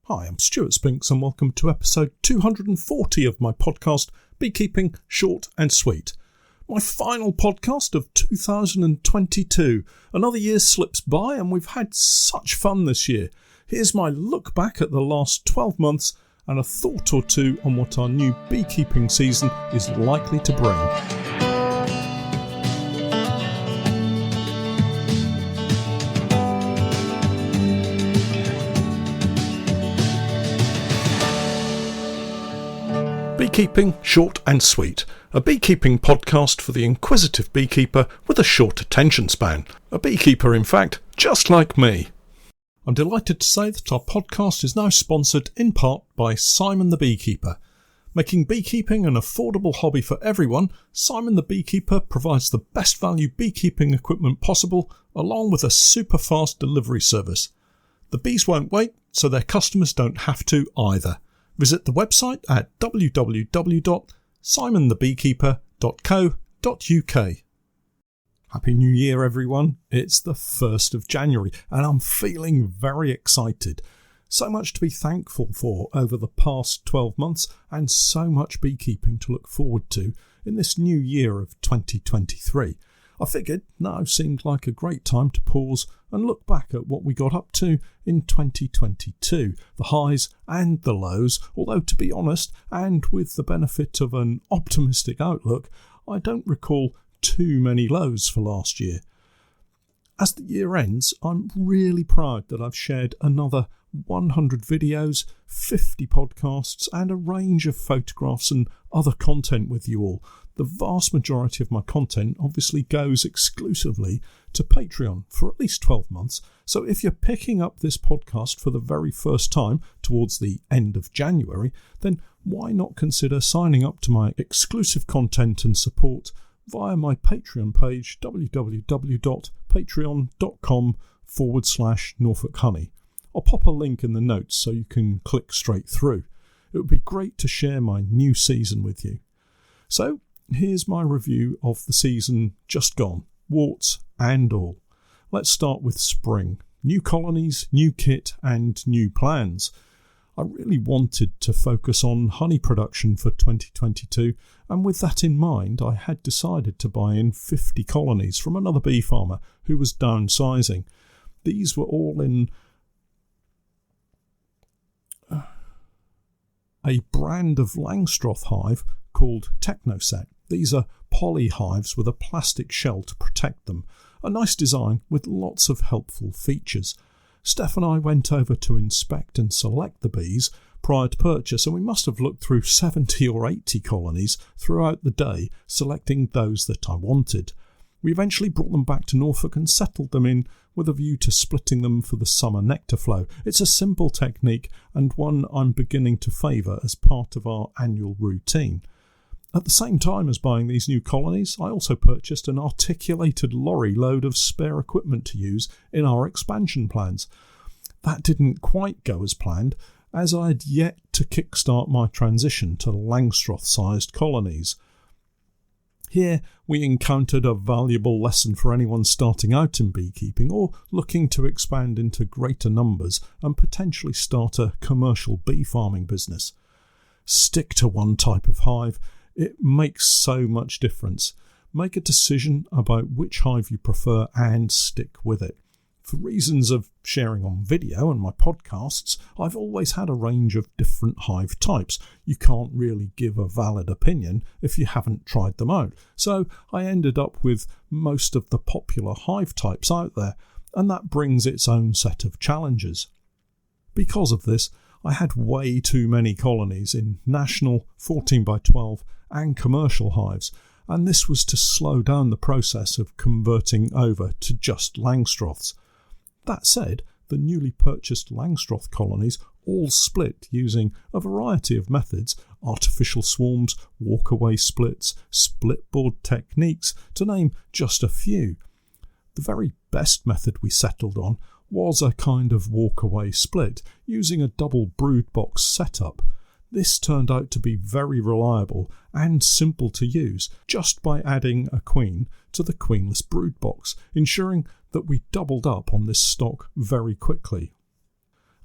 Hi, I'm Stewart Spinks and welcome to episode 240 of my podcast, Beekeeping Short and Sweet. My final podcast of 2022. Another year slips by and we've had such fun this year. Here's my look back at the last 12 months and a thought or two on what our new beekeeping season is likely to bring. Beekeeping Short and Sweet, a beekeeping podcast for the inquisitive beekeeper with a short attention span. A beekeeper, in fact, just like me. I'm delighted to say that our podcast is now sponsored in part by Simon the Beekeeper. Making beekeeping an affordable hobby for everyone, Simon the Beekeeper provides the best value beekeeping equipment possible, along with a super fast delivery service. The bees won't wait, so their customers don't have to either. Visit the website at www.simonthebeekeeper.co.uk. Happy New Year, everyone. It's the 1st of January and I'm feeling very excited. So much to be thankful for over the past 12 months and so much beekeeping to look forward to in this new year of 2023. I figured now seemed like a great time to pause and look back at what we got up to in 2022, the highs and the lows, although to be honest, and with the benefit of an optimistic outlook, I don't recall too many lows for last year. As the year ends, I'm really proud that I've shared another 100 videos, 50 podcasts and a range of photographs and other content with you all. The vast majority of my content obviously goes exclusively to Patreon for at least 12 months. So if you're picking up this podcast for the very first time towards the end of January, then why not consider signing up to my exclusive content and support via my Patreon page, www.patreon.com/Norfolk Honey. I'll pop a link in the notes so you can click straight through. It would be great to share my new season with you. So, here's my review of the season just gone, warts and all. Let's start with spring. New colonies, new kit and new plans. I really wanted to focus on honey production for 2022, and with that in mind I had decided to buy in 50 colonies from another bee farmer who was downsizing. These were all in a brand of Langstroth hive called Technoset. These are poly hives with a plastic shell to protect them. A nice design with lots of helpful features. Steph and I went over to inspect and select the bees prior to purchase, and we must have looked through 70 or 80 colonies throughout the day, selecting those that I wanted. We eventually brought them back to Norfolk and settled them in with a view to splitting them for the summer nectar flow. It's a simple technique and one I'm beginning to favour as part of our annual routine. At the same time as buying these new colonies, I also purchased an articulated lorry load of spare equipment to use in our expansion plans. That didn't quite go as planned, as I had yet to kickstart my transition to Langstroth-sized colonies. Here we encountered a valuable lesson for anyone starting out in beekeeping or looking to expand into greater numbers and potentially start a commercial bee farming business. Stick to one type of hive. It makes so much difference. Make a decision about which hive you prefer and stick with it. For reasons of sharing on video and my podcasts, I've always had a range of different hive types. You can't really give a valid opinion if you haven't tried them out. So I ended up with most of the popular hive types out there, and that brings its own set of challenges. Because of this, I had way too many colonies in national 14x12 and commercial hives, and this was to slow down the process of converting over to just Langstroths. That said, the newly purchased Langstroth colonies all split using a variety of methods: artificial swarms, walkaway splits, splitboard techniques, to name just a few. The very best method we settled on was a kind of walkaway split using a double brood box setup. This turned out to be very reliable and simple to use just by adding a queen to the queenless brood box, ensuring that we doubled up on this stock very quickly.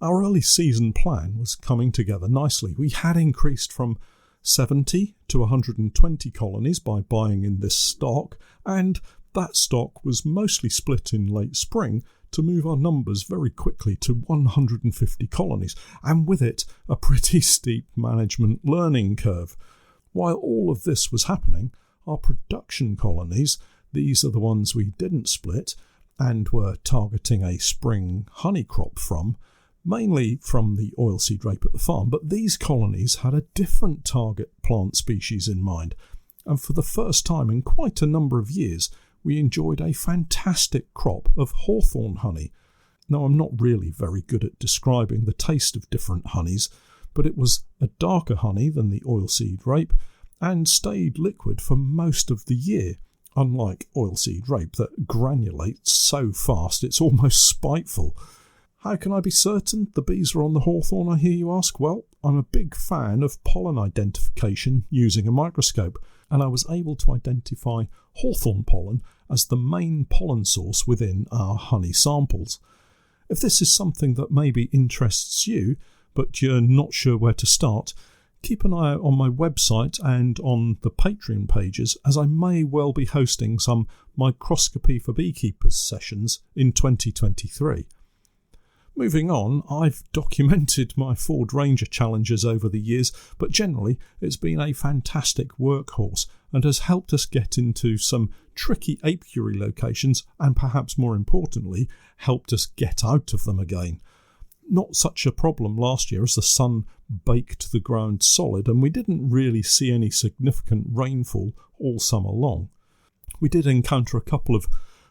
Our early season plan was coming together nicely. We had increased from 70 to 120 colonies by buying in this stock, and that stock was mostly split in late spring to move our numbers very quickly to 150 colonies, and with it a pretty steep management learning curve. While all of this was happening, our production colonies, these are the ones we didn't split and were targeting a spring honey crop from, mainly from the oilseed rape at the farm, but these colonies had a different target plant species in mind, and for the first time in quite a number of years we enjoyed a fantastic crop of hawthorn honey. Now, I'm not really very good at describing the taste of different honeys, but it was a darker honey than the oilseed rape and stayed liquid for most of the year, unlike oilseed rape that granulates so fast it's almost spiteful. How can I be certain the bees are on the hawthorn, I hear you ask? Well, I'm a big fan of pollen identification using a microscope, and I was able to identify hawthorn pollen as the main pollen source within our honey samples. If this is something that maybe interests you, but you're not sure where to start, keep an eye out on my website and on the Patreon pages, as I may well be hosting some microscopy for beekeepers sessions in 2023. Moving on, I've documented my Ford Ranger challenges over the years, but generally it's been a fantastic workhorse and has helped us get into some tricky apiary locations and, perhaps more importantly, helped us get out of them again. Not such a problem last year as the sun baked the ground solid and we didn't really see any significant rainfall all summer long. We did encounter a couple of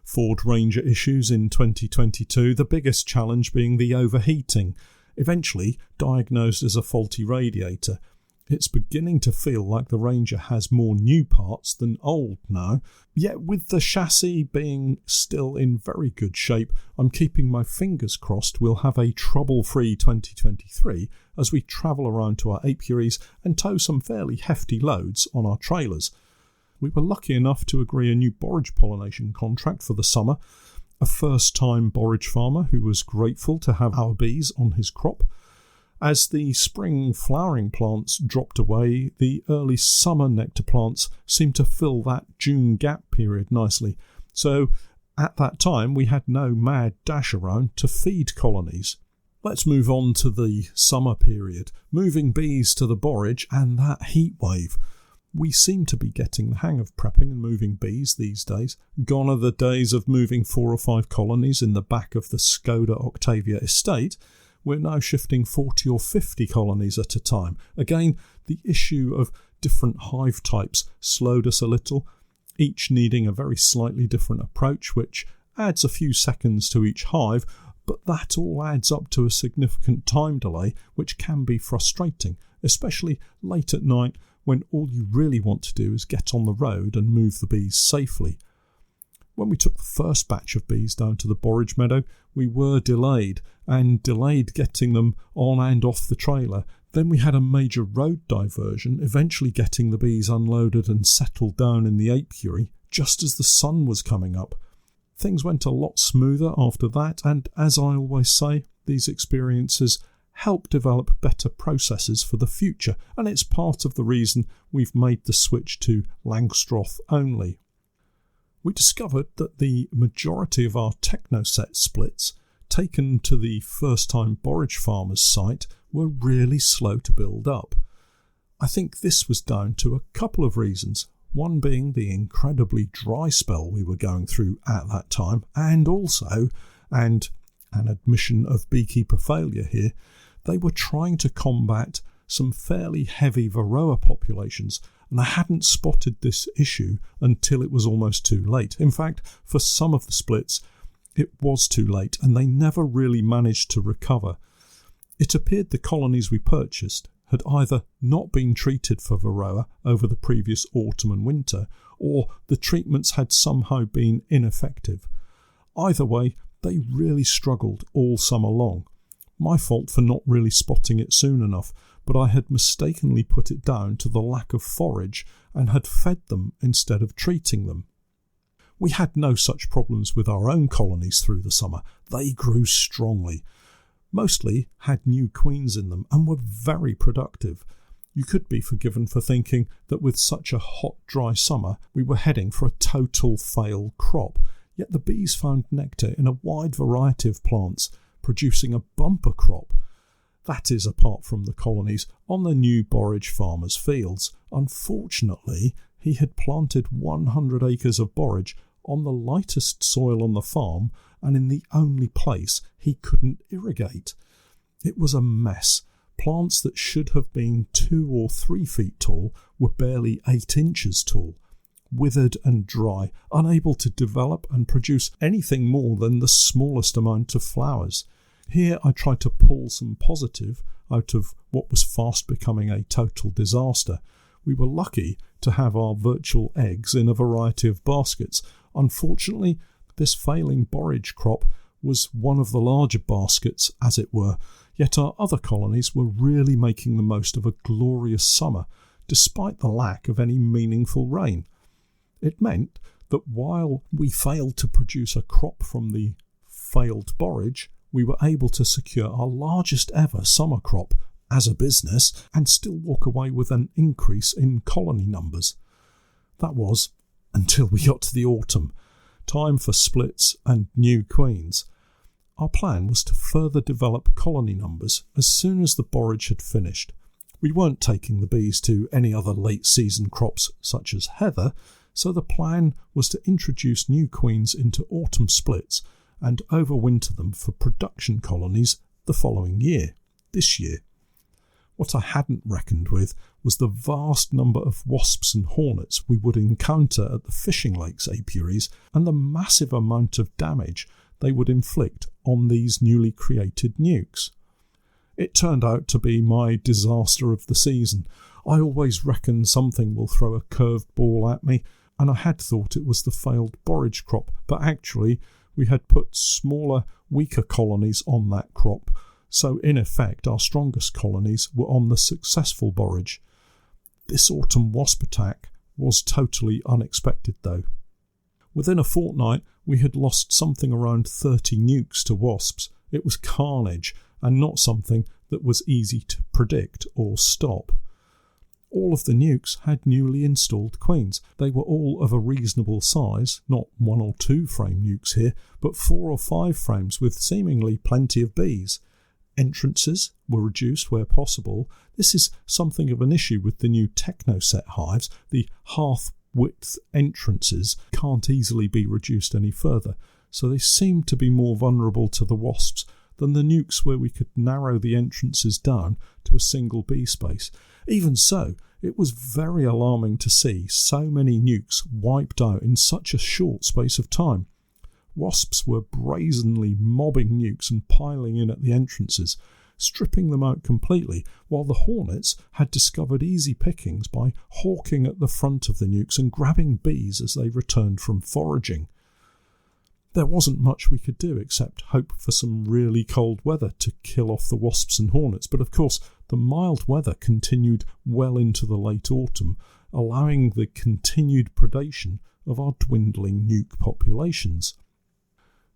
Ford Ranger issues in 2022, the biggest challenge being the overheating, eventually diagnosed as a faulty radiator. It's beginning to feel like the Ranger has more new parts than old now, yet with the chassis being still in very good shape, I'm keeping my fingers crossed we'll have a trouble-free 2023 as we travel around to our apiaries and tow some fairly hefty loads on our trailers. We were lucky enough to agree a new borage pollination contract for the summer, a first-time borage farmer who was grateful to have our bees on his crop. As the spring flowering plants dropped away, the early summer nectar plants seemed to fill that June gap period nicely. So at that time we had no mad dash around to feed colonies. Let's move on to the summer period, moving bees to the borage and that heat wave. We seem to be getting the hang of prepping and moving bees these days. Gone are the days of moving 4 or 5 colonies in the back of the Skoda Octavia estate. We're now shifting 40 or 50 colonies at a time. Again, the issue of different hive types slowed us a little, each needing a very slightly different approach, which adds a few seconds to each hive, but that all adds up to a significant time delay, which can be frustrating, especially late at night when all you really want to do is get on the road and move the bees safely. When we took the first batch of bees down to the borage meadow, we were delayed getting them on and off the trailer. Then we had a major road diversion, eventually getting the bees unloaded and settled down in the apiary just as the sun was coming up. Things went a lot smoother after that, and as I always say, these experiences help develop better processes for the future, and it's part of the reason we've made the switch to Langstroth only. We discovered that the majority of our Technoset splits taken to the first-time borage farmer's site were really slow to build up. I think this was down to a couple of reasons, one being the incredibly dry spell we were going through at that time, and also, and an admission of beekeeper failure here, they were trying to combat some fairly heavy Varroa populations, and I hadn't spotted this issue until it was almost too late. In fact, for some of the splits, it was too late, and they never really managed to recover. It appeared the colonies we purchased had either not been treated for Varroa over the previous autumn and winter, or the treatments had somehow been ineffective. Either way, they really struggled all summer long. My fault for not really spotting it soon enough, but I had mistakenly put it down to the lack of forage and had fed them instead of treating them. We had no such problems with our own colonies through the summer. They grew strongly. Mostly had new queens in them and were very productive. You could be forgiven for thinking that with such a hot, dry summer, we were heading for a total fail crop, yet the bees found nectar in a wide variety of plants, producing a bumper crop. That is, apart from the colonies on the new borage farmer's fields. Unfortunately, he had planted 100 acres of borage on the lightest soil on the farm and in the only place he couldn't irrigate. It was a mess. Plants that should have been 2 or 3 feet tall were barely 8 inches tall, withered and dry, unable to develop and produce anything more than the smallest amount of flowers. Here I tried to pull some positive out of what was fast becoming a total disaster. We were lucky to have our virtual eggs in a variety of baskets. Unfortunately, this failing borage crop was one of the larger baskets, as it were, yet our other colonies were really making the most of a glorious summer, despite the lack of any meaningful rain. It meant that while we failed to produce a crop from the failed borage, we were able to secure our largest ever summer crop as a business and still walk away with an increase in colony numbers. That was until we got to the autumn, time for splits and new queens. Our plan was to further develop colony numbers as soon as the borage had finished. We weren't taking the bees to any other late season crops such as heather, so the plan was to introduce new queens into autumn splits and overwinter them for production colonies the following year, this year. What I hadn't reckoned with was the vast number of wasps and hornets we would encounter at the fishing lakes apiaries and the massive amount of damage they would inflict on these newly created nukes. It turned out to be my disaster of the season. I always reckon something will throw a curved ball at me, and I had thought it was the failed borage crop, but actually we had put smaller, weaker colonies on that crop, so in effect our strongest colonies were on the successful borage. This autumn wasp attack was totally unexpected though. Within a fortnight we had lost something around 30 nukes to wasps. It was carnage and not something that was easy to predict or stop. All of the nukes had newly installed queens. They were all of a reasonable size, not 1 or 2 frame nukes here, but 4 or 5 frames with seemingly plenty of bees. Entrances were reduced where possible. This is something of an issue with the new Technoset hives. The half-width entrances can't easily be reduced any further, so they seem to be more vulnerable to the wasps than the nukes where we could narrow the entrances down to a single bee space. Even so, it was very alarming to see so many nukes wiped out in such a short space of time. Wasps were brazenly mobbing nukes and piling in at the entrances, stripping them out completely, while the hornets had discovered easy pickings by hawking at the front of the nukes and grabbing bees as they returned from foraging. There wasn't much we could do except hope for some really cold weather to kill off the wasps and hornets, but of course the mild weather continued well into the late autumn, allowing the continued predation of our dwindling nuke populations.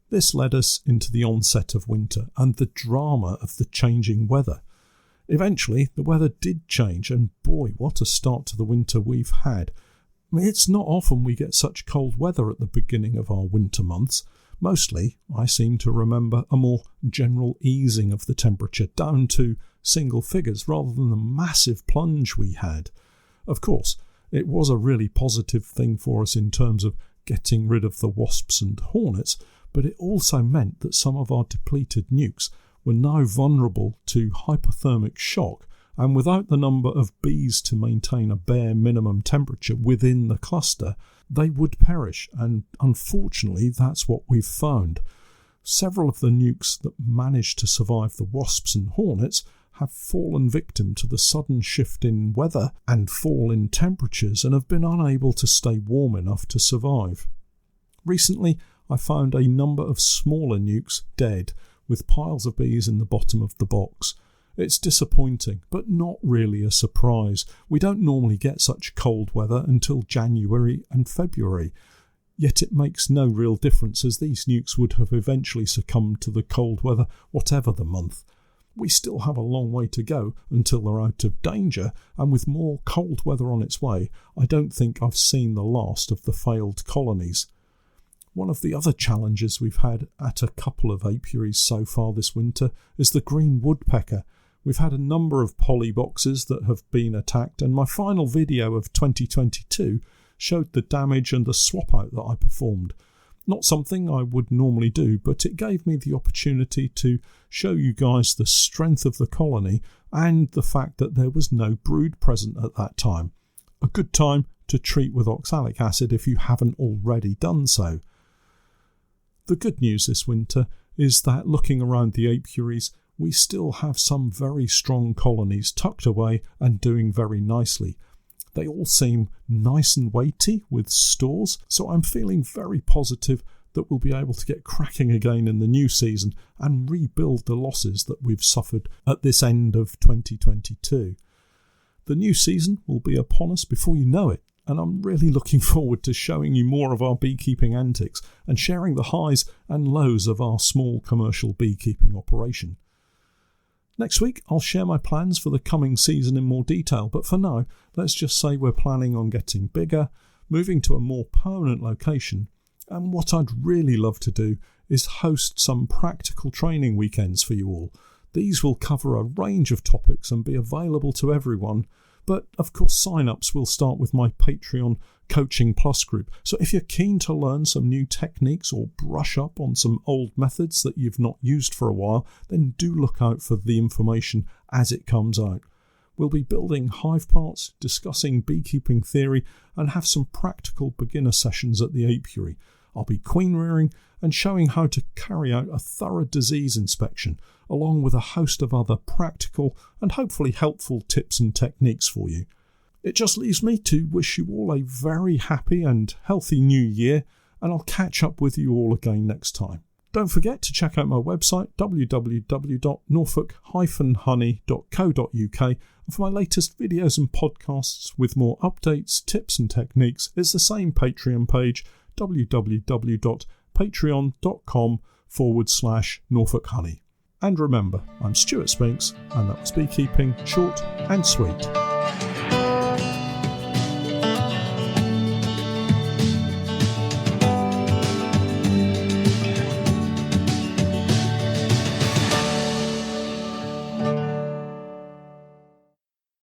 This led us into the onset of winter and the drama of the changing weather. Eventually the weather did change, and boy, what a start to the winter we've had. It's not often we get such cold weather at the beginning of our winter months. Mostly, I seem to remember a more general easing of the temperature down to single figures rather than the massive plunge we had. Of course, it was a really positive thing for us in terms of getting rid of the wasps and hornets, but it also meant that some of our depleted nukes were now vulnerable to hypothermic shock, and without the number of bees to maintain a bare minimum temperature within the cluster, they would perish, and unfortunately that's what we've found. Several of the nukes that managed to survive the wasps and hornets have fallen victim to the sudden shift in weather and fall in temperatures and have been unable to stay warm enough to survive. Recently, I found a number of smaller nukes dead, with piles of bees in the bottom of the box. It's disappointing, but not really a surprise. We don't normally get such cold weather until January and February. Yet it makes no real difference, as these nukes would have eventually succumbed to the cold weather, whatever the month. We still have a long way to go until they're out of danger, and with more cold weather on its way, I don't think I've seen the last of the failed colonies. One of the other challenges we've had at a couple of apiaries so far this winter is the green woodpecker. We've had a number of poly boxes that have been attacked, and my final video of 2022 showed the damage and the swap out that I performed. Not something I would normally do, but it gave me the opportunity to show you guys the strength of the colony and the fact that there was no brood present at that time. A good time to treat with oxalic acid if you haven't already done so. The good news this winter is that looking around the apiaries, we still have some very strong colonies tucked away and doing very nicely. They all seem nice and weighty with stores, so I'm feeling very positive that we'll be able to get cracking again in the new season and rebuild the losses that we've suffered at this end of 2022. The new season will be upon us before you know it, and I'm really looking forward to showing you more of our beekeeping antics and sharing the highs and lows of our small commercial beekeeping operation. Next week, I'll share my plans for the coming season in more detail, but for now, let's just say we're planning on getting bigger, moving to a more permanent location, and what I'd really love to do is host some practical training weekends for you all. These will cover a range of topics and be available to everyone, but of course sign-ups will start with my Patreon Coaching Plus group. So if you're keen to learn some new techniques or brush up on some old methods that you've not used for a while, then do look out for the information as it comes out. We'll be building hive parts, discussing beekeeping theory, and have some practical beginner sessions at the apiary. I'll be queen rearing and showing how to carry out a thorough disease inspection, along with a host of other practical and hopefully helpful tips and techniques for you. It just leaves me to wish you all a very happy and healthy new year, and I'll catch up with you all again next time. Don't forget to check out my website www.norfolk-honey.co.uk, and for my latest videos and podcasts with more updates, tips and techniques, it's the same Patreon page, www.patreon.com/Norfolk Honey. And remember, I'm Stewart Spinks, and that was Beekeeping Short and Sweet.